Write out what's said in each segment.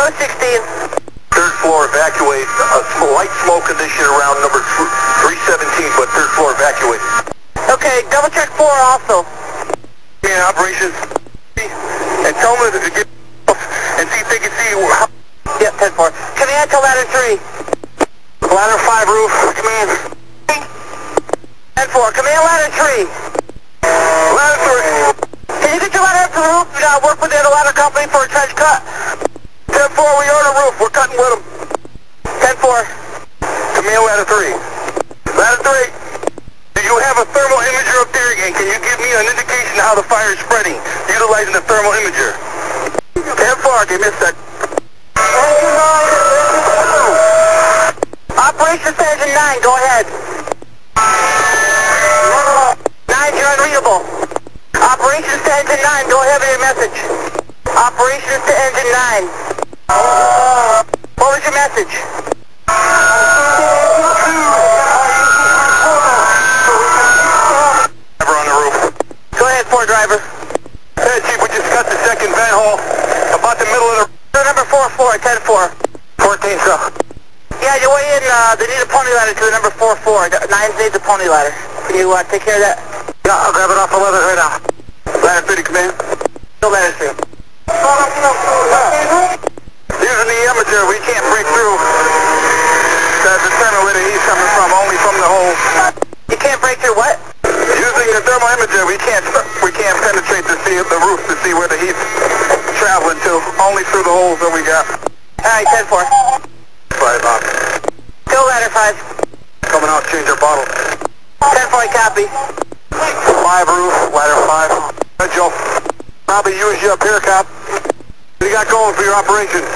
Go 16. Third floor evacuate. A light smoke condition around number 317, but third floor evacuate. Okay, double check 4 also. In operations. And tell them to get off and see if they can see how. Yep, 10-4. Command to ladder 3. Ladder 5 roof. Command. 10-4. Command ladder 3. Ladder 3. Can you get your ladder up to the roof? You gotta work with the other ladder company for a trench cut. 10-4, we are on the roof. We're cutting with them. 10-4. Command ladder 3. Ladder 3. Do you have a thermal imager up there? And can you give me an indication of how the fire is spreading utilizing the thermal imager? 10-4, give me a sec. Operations to engine 9, go ahead. 9, you're unreadable. Operations to engine 9, go ahead with your message. Operations to engine 9. What was your message? Driver on the roof. Go ahead, 4 driver. Hey, Chief, we just got the second vent hole about the middle of the... Number 4-4, 10-4. 14, sir. Yeah, you weigh in, they need a pony ladder to the number 4-4. 9s needs a pony ladder. Can you take care of that? Yeah, I'll grab it off the leather right now. Ladder 3 to command. Go ladder 3. Using the imager, we can't break through to determine where the heat's coming from, only from the hole. You can't break through what? Using the thermal imager, we can't penetrate to see the roof to see where the heat's traveling to, only through the holes that we got. Alright, 10-4. 5 out. Go ladder 5. Coming out, change our bottle. 10-4, copy. 5 roof, ladder 5. Hey, Joe. Probably use you up here, Cop. What do you got going for your operations?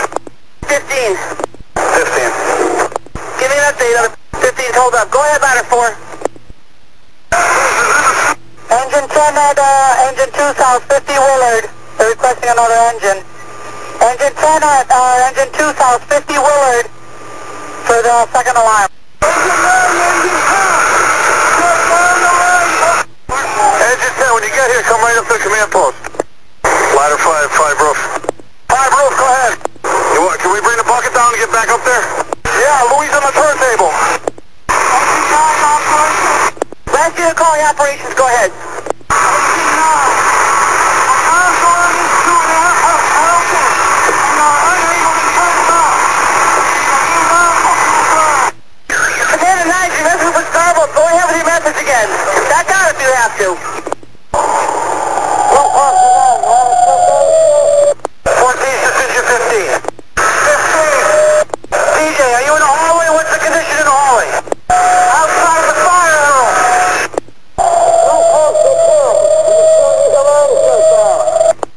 15. 15. Give me an update on 15's hold up. Go ahead, ladder 4. Engine 10 at engine 2 south, 50 Willard. They're requesting another engine. Engine 10 at engine 2 south, 50 Willard for the second alarm. Engine 10, when you get here, come right up to the command post. Ladder 5, 5 roof. 5 roof, go ahead. Can we bring the bucket down and get back up there? Yeah, Louise on the turntable. Last unit calling operations, go ahead. Commander 9, your message was garbled. Go ahead with your message again. Back out if you have to. 14, decision 15. 15. DJ, are you in the hallway? What's the condition in the hallway? Outside the fire room.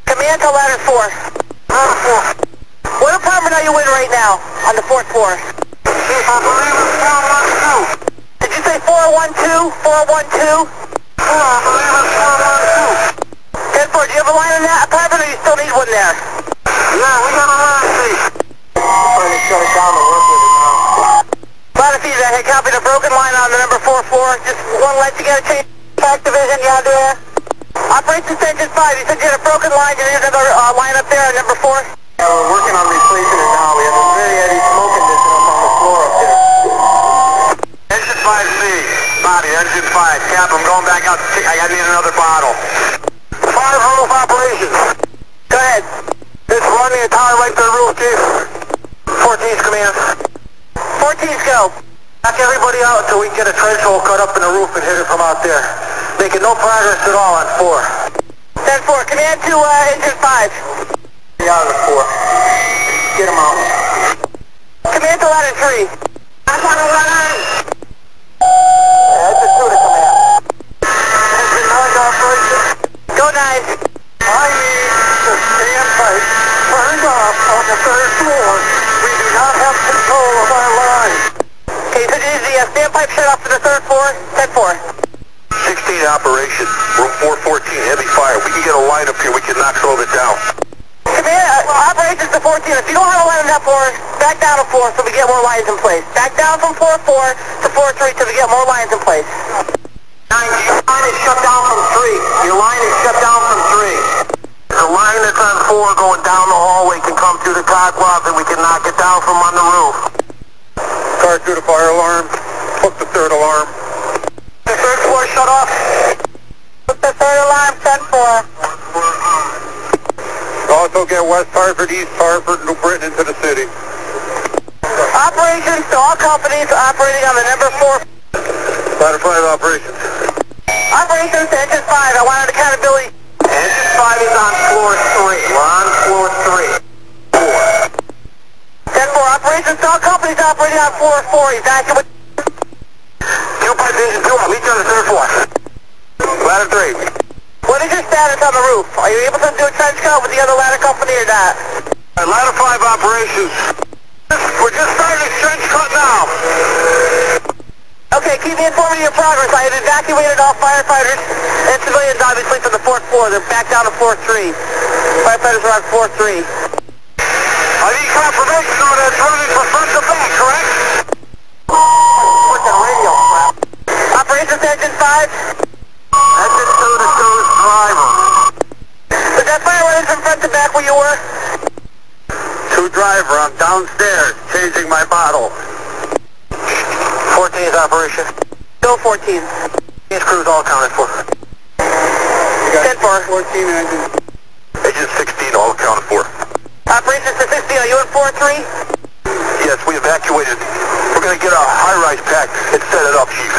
Command to ladder 4. Ladder 4. What apartment are you in right now on the 4th floor? Chief, I believe it's 412. Did you say 412? 412? I believe it's 412. 10-4, do you have a line in that apartment or you still need one there? Yeah, we got a line, Chief. Trying to shut it down to work with it now. Ladder feedback, hey, copy the broken line on the number 4 floor. Just one light to get a change. Track division, you out there? Operations engine 5, you said you had a broken line. You need another line up there on number 4? Yeah, we're working on replacing it now. We have a very heavy smoke condition up on the floor up there. Engine 5C, body, engine 5. Cap, I'm going back out. I need another bottle. 5 roof operations. Go ahead. It's running the entire right to the roof, Chief. 14's command. 14's go. Knock everybody out until we can get a trench hole cut up in the roof and hit it from out there. Making no progress at all on 4. 10-4, command to engine 5. Get out of the 4. Get him out. Command to ladder 3. I'm on the line. Engine 2 to command. Engine 9 operation. Go 9. I need the standpipe turned off on the 3rd floor. We do not have control of our line. Okay, so is the standpipe shut off to the 3rd floor? 10-4. 16 operation, room 414, heavy fire. We can get a line up here. We can knock some of it down. Command, operations to 14. If you don't have a line on that floor, back down to 4 so we get more lines in place. Back down from 4-4 to 4-3 so we get more lines in place. 9, your line is shut down from 3. Your line is shut down from 3. Your line that's on 4 going down the hallway can come through the cock loft and we can knock it down from on the roof. Car through the fire alarm. Hook the third alarm. The third floor shut off. Hook the third alarm, 10-4. Also get West Hartford, East Hartford, New Britain into the city. Operations to all companies operating on the number 4. Ladder 5 operations. Operations to engine 5. I wanted accountability. Engine 5 is on floor 3. We're on floor 3. 10-4. Operations to all companies operating on floor 4. Evacuate. 2 by vision 2 on leach on the third floor. Ladder 3. What is your status on the roof? Are you able to do a trench coat with the other ladder company or not? Ladder 5 operations. We're just starting a trench cut now. Okay, keep me informed of your progress. I have evacuated all firefighters and civilians, obviously, from the 4th floor. They're back down to floor 3. Firefighters are on floor 3. I need confirmation on that turning from front to back, correct? Freaking radio crap. Operations to engine 5. Engine 2 to show's driver. Did that fire run from front to back where you were? 2 driver, I'm downstairs changing my bottle. 14th operation. Still 14. These crews all accounted for. 10-4. 14 engine. Engine 16 all accounted for. Operations to 16. Are you in floor 3? Yes, we evacuated. We're going to get a high-rise pack and set it up, Chief.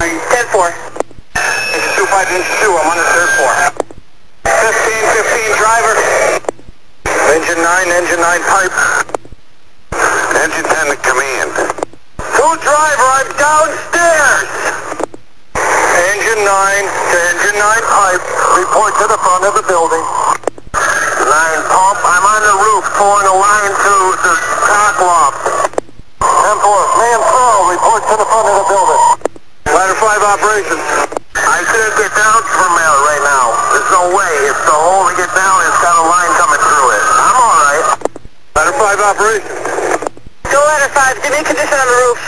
10-4. Engine 2 by engine 2, I'm on the third floor. 15 driver. Engine 9 pipe. Engine 10 to command. 2 driver, I'm downstairs. Engine 9 to engine 9 pipe. Report to the front of the building. 9 pump, I'm on the roof pouring a line to the cock loft. 10-4, man Pearl, report to the front of the building. Ladder 5 operations. I can't get down from there right now. There's no way. If the hole to get down has got a line coming through it. I'm alright. Ladder 5 operations. Go ladder 5. Give me a condition on the roof.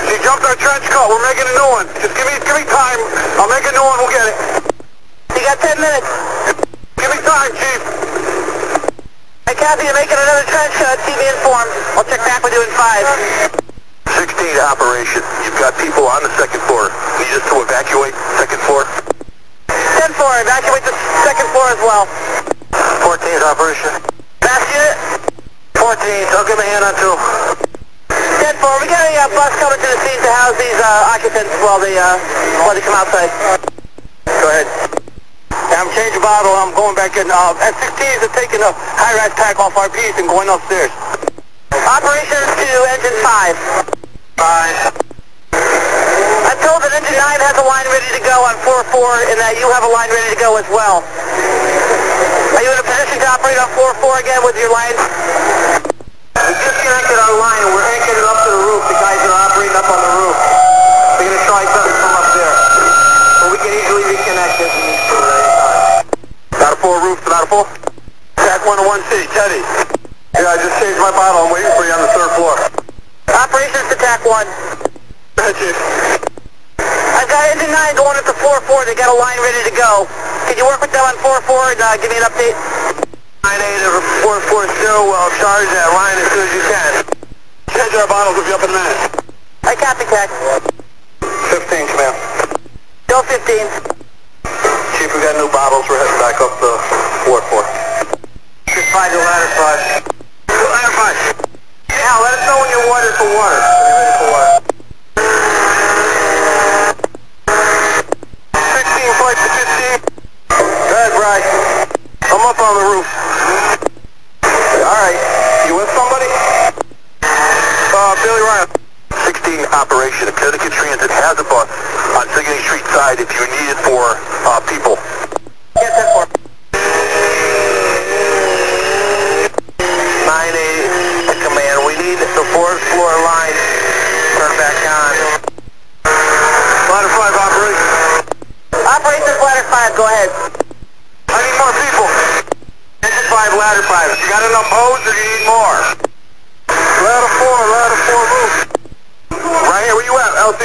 She jumped our trench coat. We're making a new one. Just give me time. I'll make a new one. We'll get it. You got 10 minutes. Give me time, Chief. Hey, Kathy, you're making another trench cut. Keep me informed. I'll check back with you in 5. 16 operation. You've got people on the second floor. Need us to evacuate second floor? 10-4. Evacuate the second floor as well. 14th operation. Fast unit. 14th. I'll give a hand on 2. 10-4. We got a bus coming to the scene to house these occupants while they come outside. Go ahead. I'm changing bottle. I'm going back in. S16s are taking a high-rise pack off our piece and going upstairs. Operations to engine 5. Fine. I'm told that engine 9 has a line ready to go on floor 4 and that you have a line ready to go as well. Are you in a position to operate on floor 4 again with your lines? We disconnected our line and we're anchoring it up to the roof. The guys that are operating up on the roof. They're going to try something from up there. So we can easily reconnect this and use it at any time. Ladder 4 roof to ladder 4. Track 101C, Teddy. Yeah, I just changed my bottle. I'm waiting for you on the third floor. Operations to TAC 1. Thank you. I've got engine 9 going up to floor 4. They got a line ready to go. Can you work with them on floor 4 and give me an update? 9-8 of 4-4 still. Well, charge that line as soon as you can. Change our bottles. We'll be up in a minute. I copy, TAC. 15, command. Go 15. Chief, we got new bottles. We're heading back up the fourth floor. Just 5 to ladder 5. Ladder 5. Yeah, let us know when you're water for water. When you're ready for water. 16 flight to 15. Go ahead, Bryce. I'm up on the roof. Alright. You with somebody? Billy Ryan. 16 operation. Connecticut Transit has a bus on Sigourney Street side if you need it for people. Yes, 10-4. 9-8 command. We need the fourth floor line turned back on. Ladder 5 operation. Operations ladder 5. Go ahead. I need more people. Engine 5, ladder 5. You got enough hose or do you need more? Ladder 4 roof. Right here. Where you at, LT?